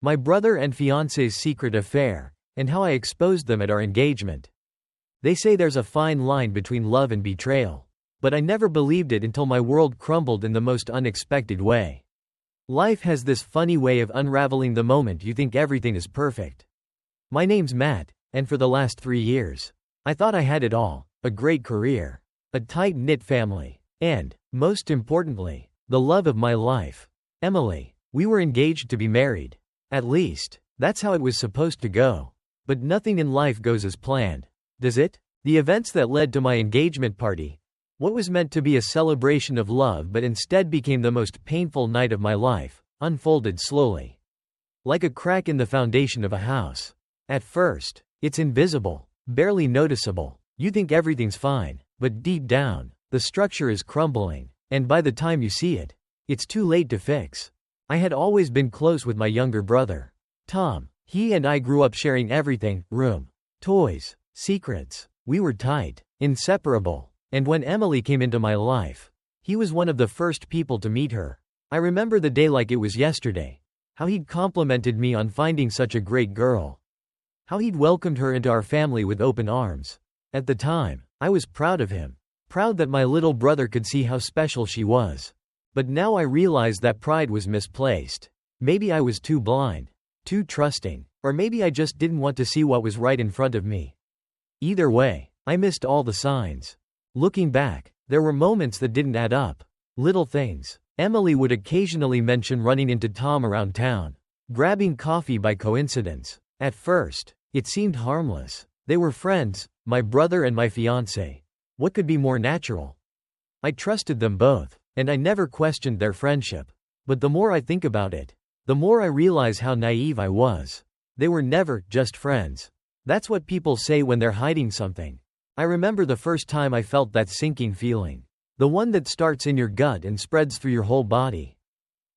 My brother and fiancé's secret affair, and how I exposed them at our engagement. They say there's a fine line between love and betrayal. But I never believed it until my world crumbled in the most unexpected way. Life has this funny way of unraveling the moment you think everything is perfect. My name's Matt, and for the last 3 years, I thought I had it all: a great career, a tight-knit family, and, most importantly, the love of my life, Emily. We were engaged to be married. At least, that's how it was supposed to go. But nothing in life goes as planned, does it? The events that led to my engagement party, what was meant to be a celebration of love but instead became the most painful night of my life, unfolded slowly. Like a crack in the foundation of a house. At first, it's invisible, barely noticeable. You think everything's fine, but deep down, the structure is crumbling, and by the time you see it, it's too late to fix. I had always been close with my younger brother, Tom. He and I grew up sharing everything: room, toys, secrets. We were tight, inseparable. And when Emily came into my life, he was one of the first people to meet her. I remember the day like it was yesterday. How he'd complimented me on finding such a great girl. How he'd welcomed her into our family with open arms. At the time, I was proud of him. Proud that my little brother could see how special she was. But now I realize that pride was misplaced. Maybe I was too blind, too trusting, or maybe I just didn't want to see what was right in front of me. Either way, I missed all the signs. Looking back, there were moments that didn't add up. Little things. Emily would occasionally mention running into Tom around town, grabbing coffee by coincidence. At first, it seemed harmless. They were friends, my brother and my fiancé. What could be more natural? I trusted them both, and I never questioned their friendship. But the more I think about it, the more I realize how naive I was. They were never just friends. That's what people say when they're hiding something. I remember the first time I felt that sinking feeling. The one that starts in your gut and spreads through your whole body.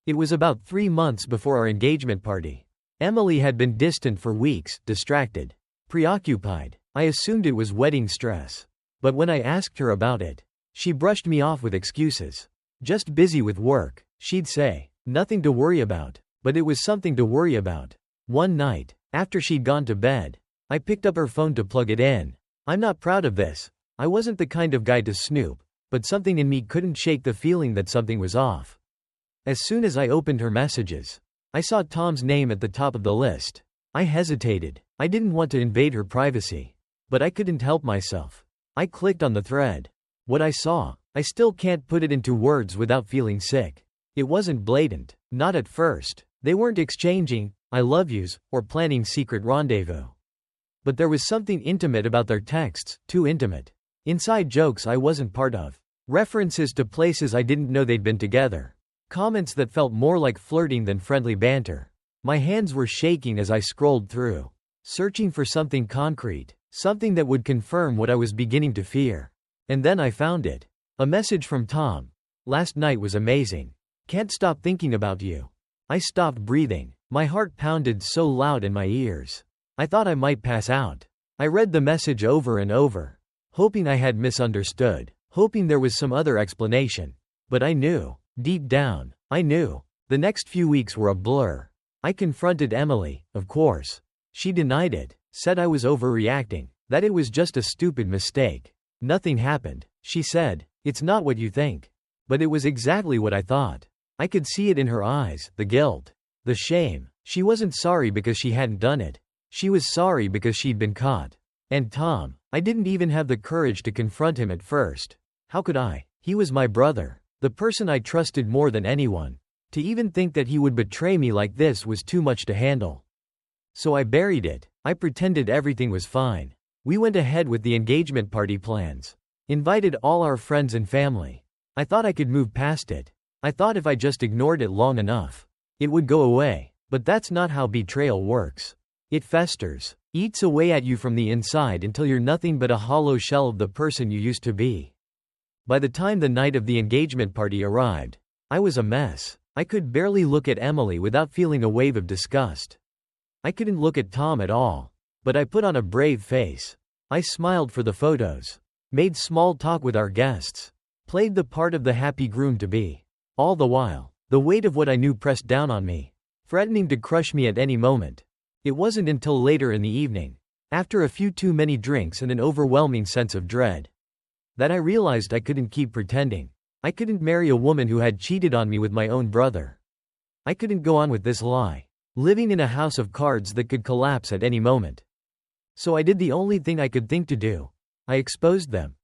It was about 3 months before our engagement party. Emily had been distant for weeks, distracted, preoccupied. I assumed it was wedding stress. But when I asked her about it, she brushed me off with excuses. Just busy with work, she'd say. Nothing to worry about. But it was something to worry about. One night, after she'd gone to bed, I picked up her phone to plug it in. I'm not proud of this. I wasn't the kind of guy to snoop, but something in me couldn't shake the feeling that something was off. As soon as I opened her messages, I saw Tom's name at the top of the list. I hesitated. I didn't want to invade her privacy. But I couldn't help myself. I clicked on the thread. What I saw, I still can't put it into words without feeling sick. It wasn't blatant. Not at first. They weren't exchanging "I love yous" or planning secret rendezvous. But there was something intimate about their texts, too intimate. Inside jokes I wasn't part of. References to places I didn't know they'd been together. Comments that felt more like flirting than friendly banter. My hands were shaking as I scrolled through, searching for something concrete, something that would confirm what I was beginning to fear. And then I found it. A message from Tom. "Last night was amazing. Can't stop thinking about you." I stopped breathing. My heart pounded so loud in my ears. I thought I might pass out. I read the message over and over, hoping I had misunderstood, hoping there was some other explanation. But I knew, deep down, I knew. The next few weeks were a blur. I confronted Emily, of course. She denied it, said I was overreacting, that it was just a stupid mistake. Nothing happened, she said. It's not what you think. But it was exactly what I thought. I could see it in her eyes, the guilt, the shame. She wasn't sorry because she hadn't done it. She was sorry because she'd been caught. And Tom, I didn't even have the courage to confront him at first. How could I? He was my brother, the person I trusted more than anyone. To even think that he would betray me like this was too much to handle. So I buried it. I pretended everything was fine. We went ahead with the engagement party plans. Invited all our friends and family. I thought I could move past it. I thought if I just ignored it long enough, it would go away. But that's not how betrayal works. It festers, eats away at you from the inside until you're nothing but a hollow shell of the person you used to be. By the time the night of the engagement party arrived, I was a mess. I could barely look at Emily without feeling a wave of disgust. I couldn't look at Tom at all. But I put on a brave face. I smiled for the photos, made small talk with our guests, played the part of the happy groom-to-be. All the while, the weight of what I knew pressed down on me. threatening to crush me at any moment. It wasn't until later in the evening, after a few too many drinks and an overwhelming sense of dread, that I realized I couldn't keep pretending. I couldn't marry a woman who had cheated on me with my own brother. I couldn't go on with this lie, living in a house of cards that could collapse at any moment. So I did the only thing I could think to do. I exposed them.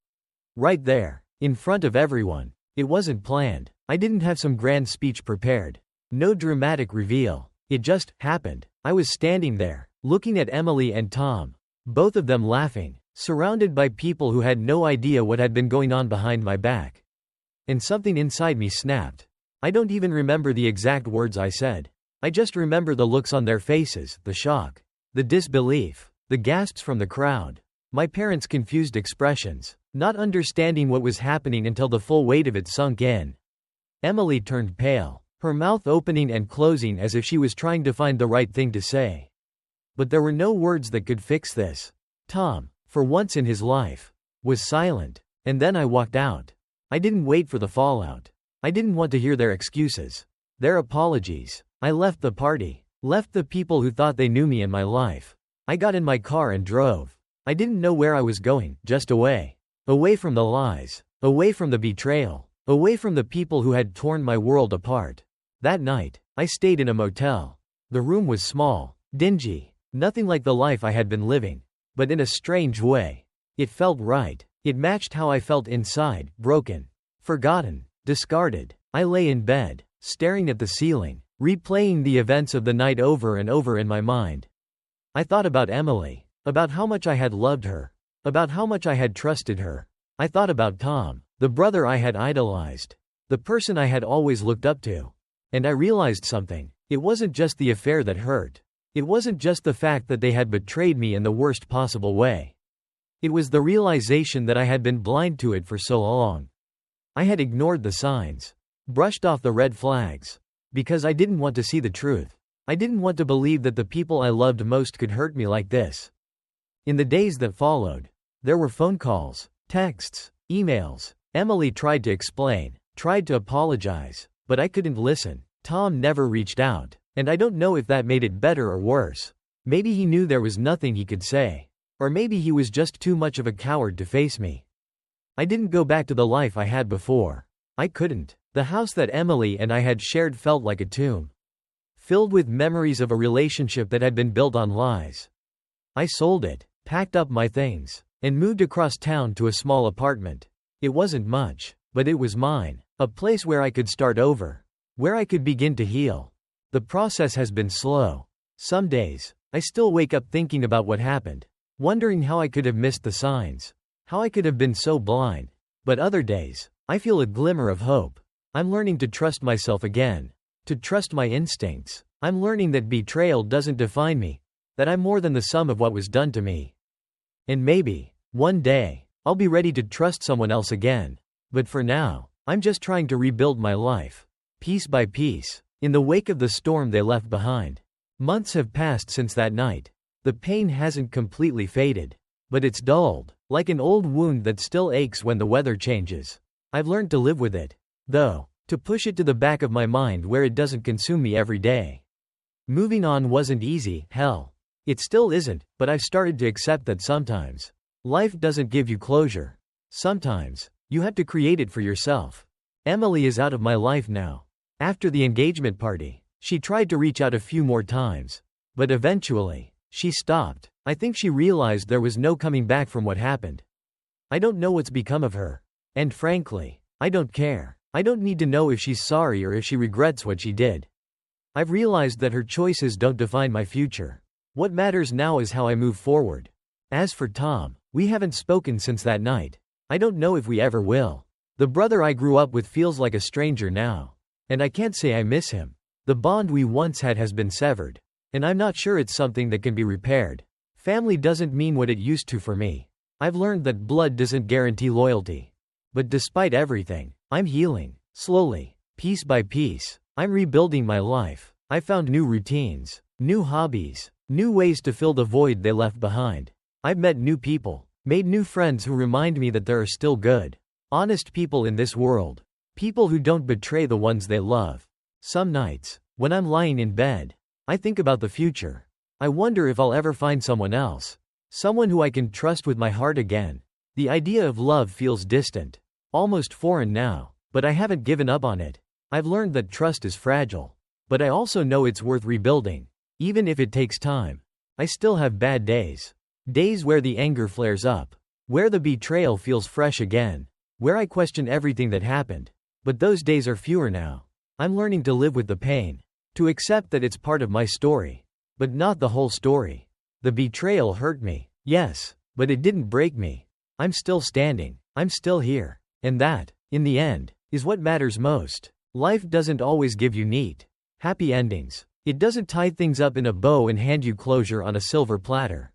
Right there, in front of everyone. It wasn't planned. I didn't have some grand speech prepared. No dramatic reveal. It just happened. I was standing there, looking at Emily and Tom, both of them laughing, surrounded by people who had no idea what had been going on behind my back. And something inside me snapped. I don't even remember the exact words I said. I just remember the looks on their faces, the shock, the disbelief, the gasps from the crowd, my parents' confused expressions, not understanding what was happening until the full weight of it sunk in. Emily turned pale, her mouth opening and closing as if she was trying to find the right thing to say. But there were no words that could fix this. Tom, for once in his life, was silent. And then I walked out. I didn't wait for the fallout. I didn't want to hear their excuses, their apologies. I left the party, left the people who thought they knew me and my life. I got in my car and drove. I didn't know where I was going, just away. Away from the lies, away from the betrayal, away from the people who had torn my world apart. That night, I stayed in a motel. The room was small, dingy, nothing like the life I had been living. But in a strange way, it felt right. It matched how I felt inside, broken, forgotten, discarded. I lay in bed, staring at the ceiling, replaying the events of the night over and over in my mind. I thought about Emily, about how much I had loved her, about how much I had trusted her. I thought about Tom, the brother I had idolized, the person I had always looked up to. And I realized something. It wasn't just the affair that hurt. It wasn't just the fact that they had betrayed me in the worst possible way. It was the realization that I had been blind to it for so long. I had ignored the signs, brushed off the red flags, because I didn't want to see the truth. I didn't want to believe that the people I loved most could hurt me like this. In the days that followed, there were phone calls, texts, emails. Emily tried to explain, tried to apologize, but I couldn't listen. Tom never reached out, and I don't know if that made it better or worse. Maybe he knew there was nothing he could say. Or maybe he was just too much of a coward to face me. I didn't go back to the life I had before. I couldn't. The house that Emily and I had shared felt like a tomb, filled with memories of a relationship that had been built on lies. I sold it, packed up my things, and moved across town to a small apartment. It wasn't much, but it was mine, a place where I could start over, where I could begin to heal. The process has been slow. Some days, I still wake up thinking about what happened, wondering how I could have missed the signs, how I could have been so blind. But other days, I feel a glimmer of hope. I'm learning to trust myself again, to trust my instincts. I'm learning that betrayal doesn't define me, that I'm more than the sum of what was done to me. And maybe, one day, I'll be ready to trust someone else again. But for now, I'm just trying to rebuild my life, piece by piece, in the wake of the storm they left behind. Months have passed since that night. The pain hasn't completely faded, but it's dulled, like an old wound that still aches when the weather changes. I've learned to live with it, though, to push it to the back of my mind where it doesn't consume me every day. Moving on wasn't easy, hell. It still isn't, but I've started to accept that sometimes life doesn't give you closure. Sometimes you have to create it for yourself. Emily is out of my life now. After the engagement party, she tried to reach out a few more times, but eventually, she stopped. I think she realized there was no coming back from what happened. I don't know what's become of her. And frankly, I don't care. I don't need to know if she's sorry or if she regrets what she did. I've realized that her choices don't define my future. What matters now is how I move forward. As for Tom, we haven't spoken since that night. I don't know if we ever will. The brother I grew up with feels like a stranger now. And I can't say I miss him. The bond we once had has been severed. And I'm not sure it's something that can be repaired. Family doesn't mean what it used to for me. I've learned that blood doesn't guarantee loyalty. But despite everything, I'm healing, slowly, piece by piece. I'm rebuilding my life. I found new routines, new hobbies, new ways to fill the void they left behind. I've met new people, made new friends who remind me that there are still good, honest people in this world. People who don't betray the ones they love. Some nights, When I'm lying in bed, I think about the future. I wonder if I'll ever find someone else. Someone who I can trust with my heart again. The idea of love feels distant. Almost foreign now, but I haven't given up on it. I've learned that trust is fragile. But I also know it's worth rebuilding. Even if it takes time. I still have bad days. Days where the anger flares up. Where the betrayal feels fresh again. Where I question everything that happened. But those days are fewer now. I'm learning to live with the pain. To accept that it's part of my story. But not the whole story. The betrayal hurt me. Yes, but it didn't break me. I'm still standing. I'm still here. And that, in the end, is what matters most. Life doesn't always give you neat, happy endings. It doesn't tie things up in a bow and hand you closure on a silver platter.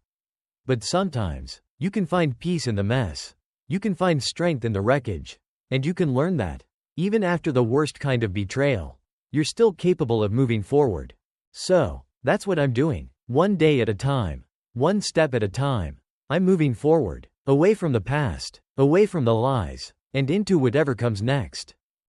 But sometimes, you can find peace in the mess. You can find strength in the wreckage. And you can learn that, even after the worst kind of betrayal, you're still capable of moving forward. So, that's what I'm doing. One day at a time. One step at a time. I'm moving forward. Away from the past. Away from the lies. And into whatever comes next.